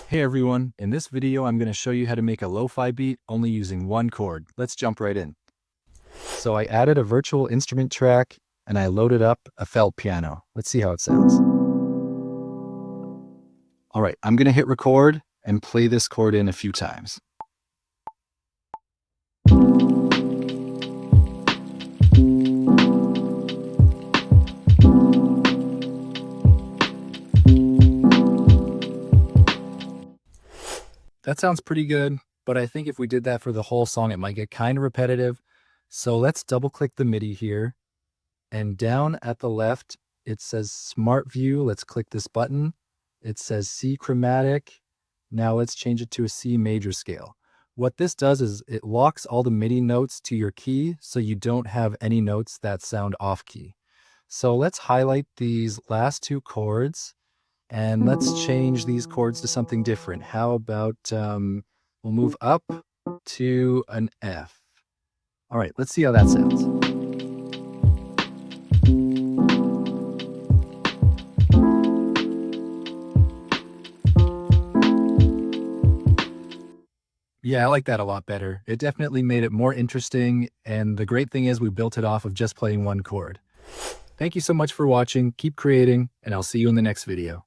Hey everyone, in this video I'm going to show you how to make a lo-fi beat only using one chord. Let's jump right in. So I added a virtual instrument track and I loaded up a felt piano. Let's see how it sounds. All right, I'm going to hit record and play this chord in a few times. That sounds pretty good, but I think if we did that for the whole song, it might get kind of repetitive. So let's double click the MIDI here. And down at the left, it says Smart View. Let's click this button. It says C chromatic. Now let's change it to a C major scale. What this does is it locks all the MIDI notes to your key so you don't have any notes that sound off key. So let's highlight these last two chords and let's change these chords to something different. How about we'll move up to an F. All right, let's see how that sounds. Yeah, I like that a lot better. It definitely made it more interesting, and the great thing is we built it off of just playing one chord. Thank you so much for watching, keep creating, and I'll see you in the next video.